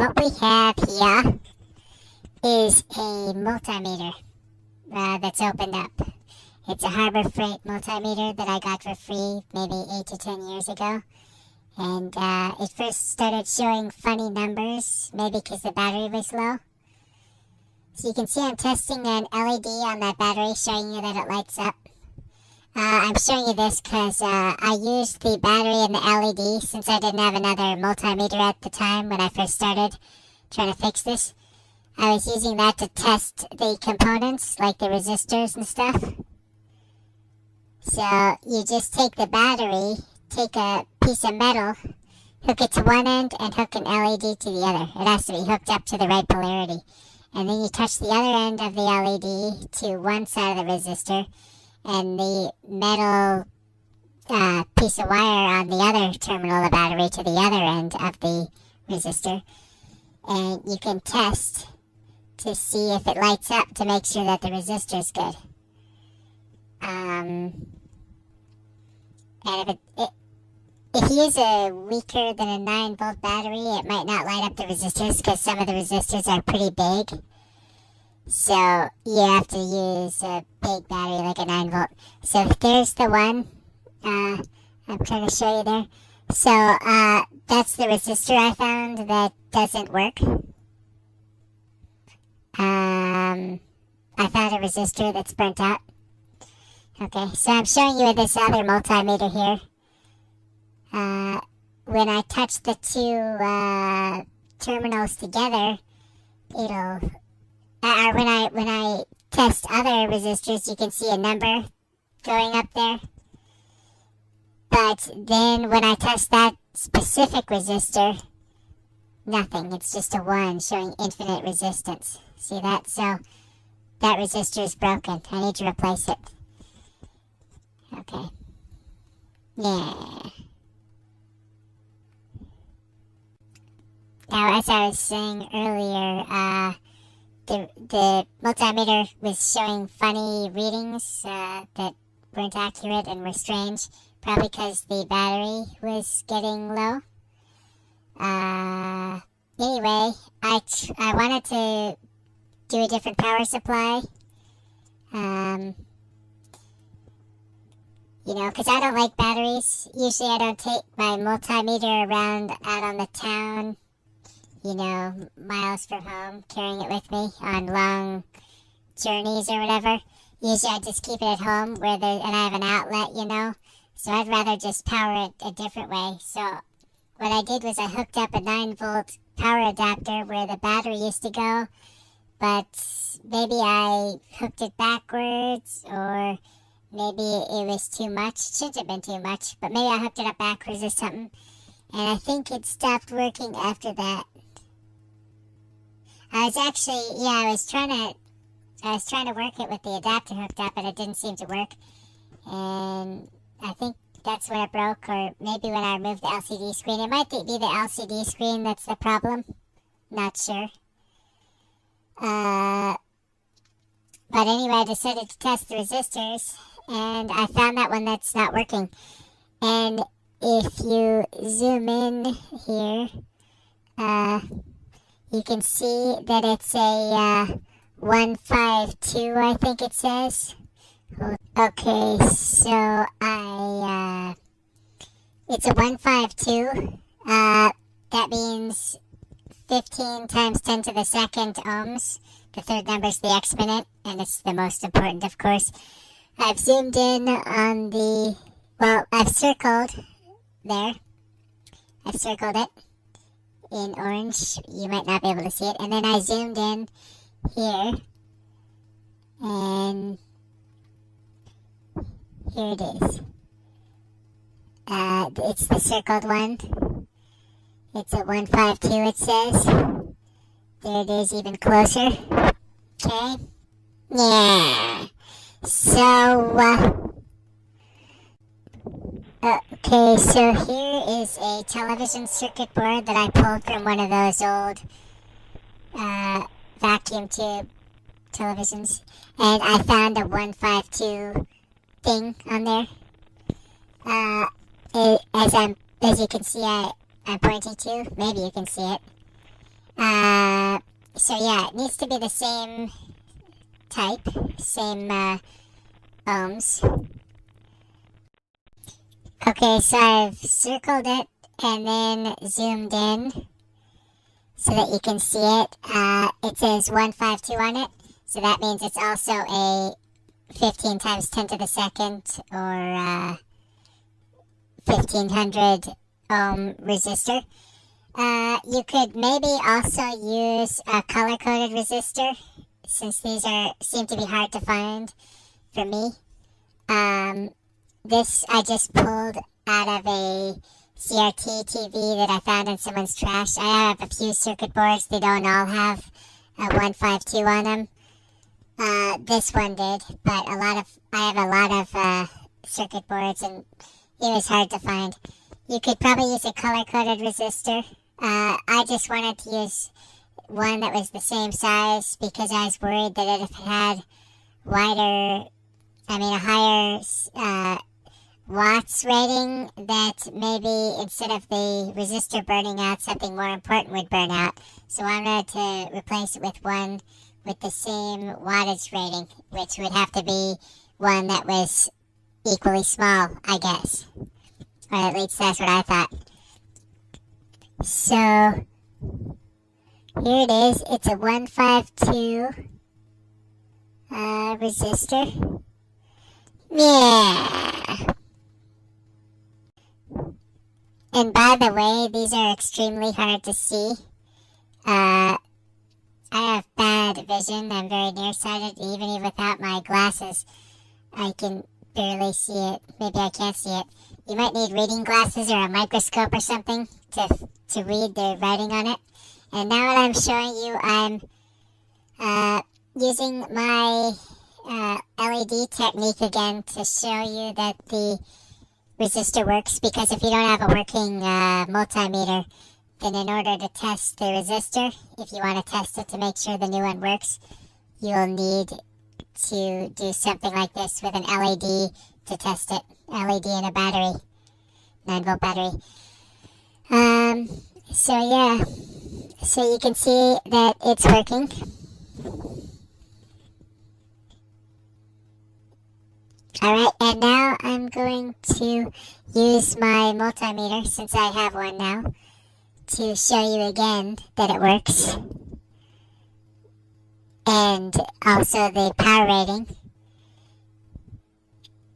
what we have here is a multimeter that's opened up. It's a Harbor Freight multimeter that I got for free maybe 8 to 10 years ago. And it first started showing funny numbers, maybe because the battery was low. So you can see I'm testing an LED on that battery, showing you that it lights up. I'm showing you this because I used the battery and the LED since I didn't have another multimeter at the time when I first started trying to fix this. I was using that to test the components, like the resistors and stuff. So you just take the battery, take a piece of metal, hook it to one end, and hook an LED to the other. It has to be hooked up to the right polarity. And then you touch the other end of the LED to one side of the resistor, and the metal piece of wire on the other terminal of the battery to the other end of the resistor. And you can test to see if it lights up to make sure that the resistor is good. And if you use a weaker than a 9-volt battery, it might not light up the resistors because some of the resistors are pretty big. So you have to use a big battery like a 9-volt. So there's the one. I'm trying to show you there. So that's the resistor I found that doesn't work. I found a resistor that's burnt out. Okay, so I'm showing you this other multimeter here. When I touch the two terminals together, it'll... when I test other resistors, you can see a number going up there. But then when I test that specific resistor, nothing. It's just a 1 showing infinite resistance. See that? So that resistor is broken. I need to replace it. Okay. Yeah. Now, as I was saying earlier, the multimeter was showing funny readings that weren't accurate and were strange, probably because the battery was getting low. Anyway, I wanted to do a different power supply. You know, because I don't like batteries. Usually I don't take my multimeter around out on the town, you know, miles from home, carrying it with me on long journeys or whatever. Usually I just keep it at home and I have an outlet, you know. So I'd rather just power it a different way. So what I did was I hooked up a 9-volt power adapter where the battery used to go, but maybe I hooked it backwards, or maybe it was too much. It shouldn't have been too much, but maybe I hooked it up backwards or something. And I think it stopped working after that. I was trying to work it with the adapter hooked up, but it didn't seem to work. And I think that's when it broke, or maybe when I removed the LCD screen. It might be the LCD screen that's the problem. Not sure. But anyway, I decided to test the resistors, and I found that one that's not working. And if you zoom in here, you can see that it's a 152, I think it says. Okay, so it's a 152. That means 15 times 10 to the second ohms. The third number is the exponent, and it's the most important, of course. I've zoomed in on I've circled there. I've circled it in orange. You might not be able to see it. And then I zoomed in here, and here it is. It's the circled one. It's a 152, it says. There it is, even closer. Okay. Yeah. So, okay, so here is a television circuit board that I pulled from one of those old vacuum tube televisions. And I found a 152 thing on there. As you can see, I'm pointing to. Maybe you can see it. So yeah, it needs to be the same type, same ohms. Okay, so I've circled it and then zoomed in so that you can see it. It says 152 on it, so that means it's also a 15 times 10 to the second, or 1500 ohm resistor. You could maybe also use a color-coded resistor, since these seem to be hard to find for me. This I just pulled out of a CRT TV that I found in someone's trash. I have a few circuit boards. They don't all have a 152 on them. This one did, but I have a lot of circuit boards, and it was hard to find. You could probably use a color-coded resistor. I just wanted to use one that was the same size because I was worried that if it had a higher watts rating, that maybe instead of the resistor burning out, something more important would burn out. So I wanted to replace it with one with the same wattage rating, which would have to be one that was equally small, I guess. Or at least that's what I thought. So here it is. It's a 152 resistor. Yeah. And by the way, these are extremely hard to see. I have bad vision. I'm very nearsighted. Even without my glasses, I can barely see it. Maybe I can't see it. You might need reading glasses or a microscope or something to read the writing on it. And now what I'm showing you, I'm using my LED technique again to show you that the resistor works, because if you don't have a working multimeter, then in order to test the resistor, if you want to test it to make sure the new one works, you'll need to do something like this with an LED to test it. LED and a battery, 9-volt battery. So yeah, so you can see that it's working. Alright, and now I'm going to use my multimeter, since I have one now, to show you again that it works. And also the power rating.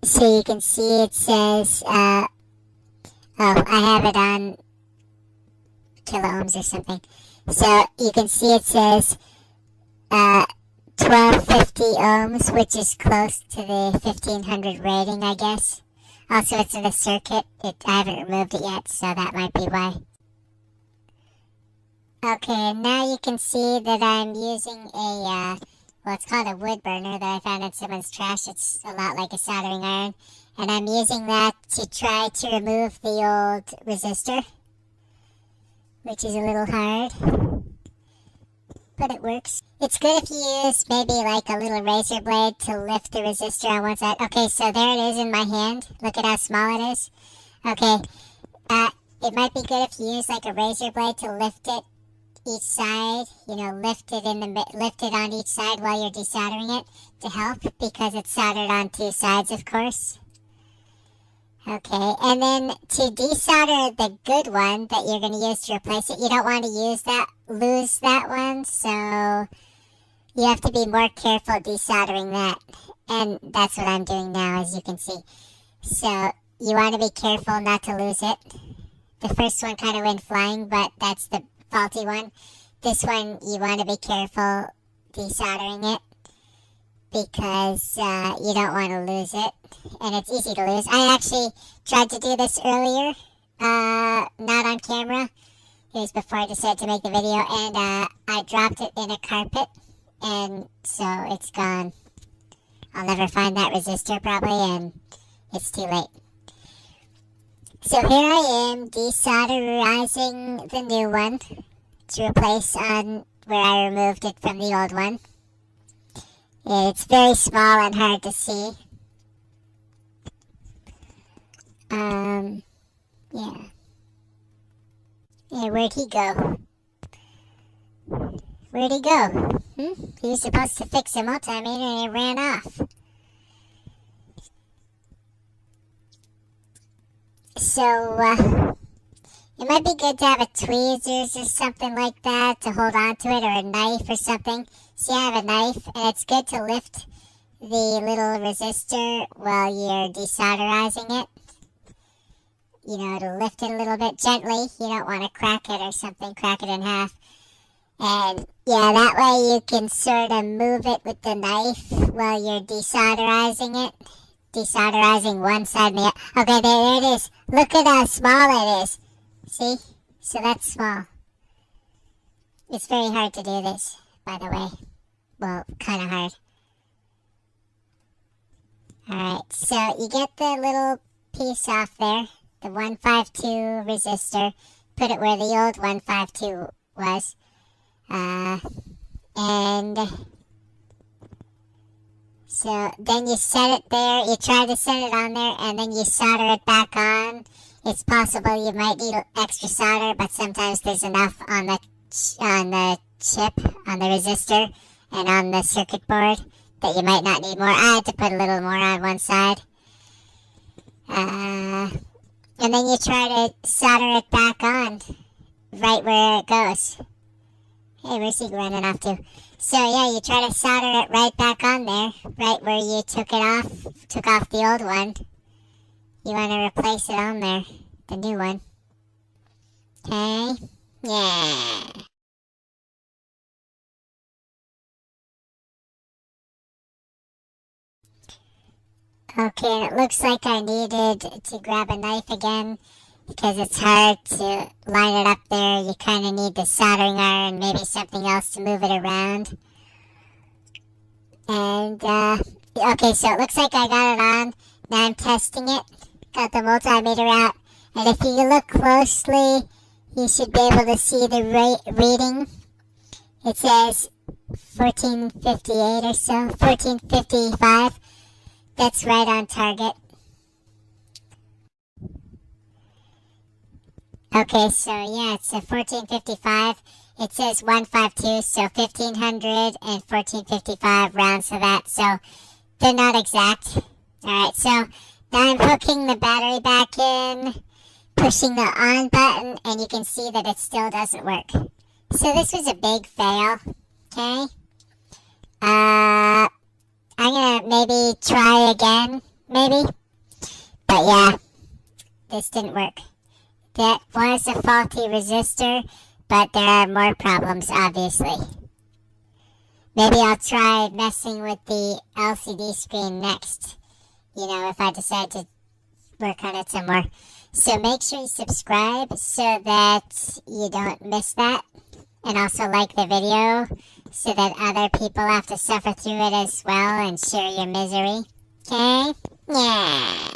So you can see it says, I have it on kilo ohms or something. So you can see it says 1250 ohms, which is close to the 1500 rating, I guess. Also, it's in the circuit. I haven't removed it yet, so that might be why. Okay, now you can see that I'm using it's called a wood burner that I found in someone's trash. It's a lot like a soldering iron. And I'm using that to try to remove the old resistor, which is a little hard, but it works. It's good if you use maybe like a little razor blade to lift the resistor on one side. Okay, so there it is in my hand. Look at how small it is. Okay, it might be good if you use like a razor blade to lift it each side, lift it on each side while you're desoldering it to help, because it's soldered on two sides, of course. Okay, and then to desolder the good one that you're going to use to replace it, you don't want to lose that one, so you have to be more careful desoldering that. And that's what I'm doing now, as you can see. So you want to be careful not to lose it. The first one kind of went flying, but that's the faulty one. This one, you want to be careful desoldering it, because you don't want to lose it, and it's easy to lose. I actually tried to do this earlier, not on camera. It was before I decided to make the video, and I dropped it in a carpet, and so it's gone. I'll never find that resistor probably, and it's too late. So here I am desolderizing the new one to replace on where I removed it from the old one. It's very small and hard to see. Yeah. Yeah, where'd he go? Where'd he go? He was supposed to fix a multimeter and he ran off. So, it might be good to have a tweezers or something like that to hold on to it, or a knife or something. So you have a knife, and it's good to lift the little resistor while you're desolderizing it. You know, to lift it a little bit gently. You don't want to crack it or something, crack it in half. And yeah, that way you can sort of move it with the knife while you're desolderizing it. Desolderizing one side and the other. Okay, there it is. Look at how small it is. See? So that's small. It's very hard to do this, by the way. Well, kind of hard. Alright, so you get the little piece off there, the 152 resistor. Put it where the old 152 was. And so then you set it there, you try to set it on there, and then you solder it back on. It's possible you might need extra solder, but sometimes there's enough on the chip, on the resistor, and on the circuit board that you might not need more. I had to put a little more on one side. And then you try to solder it back on, right where it goes. Hey, where's he running off to? So yeah, you try to solder it right back on there, right where you took off the old one. You want to replace it on there, the new one. Okay? Yeah. Okay, it looks like I needed to grab a knife again because it's hard to line it up there. You kind of need the soldering iron, maybe something else to move it around. And, okay, so it looks like I got it on. Now I'm testing it. Got the multimeter out. And if you look closely, you should be able to see the reading. It says 1458 or so, 1455. That's right on target. Okay, so yeah, it's a 1455. It says 152, so 1500 and 1455 rounds to that. So they're not exact. Alright, so now I'm hooking the battery back in, pushing the on button, and you can see that it still doesn't work. So this was a big fail. Okay. I'm gonna maybe try again, maybe. But yeah, this didn't work. That was a faulty resistor, but there are more problems, obviously. Maybe I'll try messing with the LCD screen next. You know, if I decide to work on it some more. So make sure you subscribe so that you don't miss that. And also like the video so that other people have to suffer through it as well and share your misery. Okay? Yeah.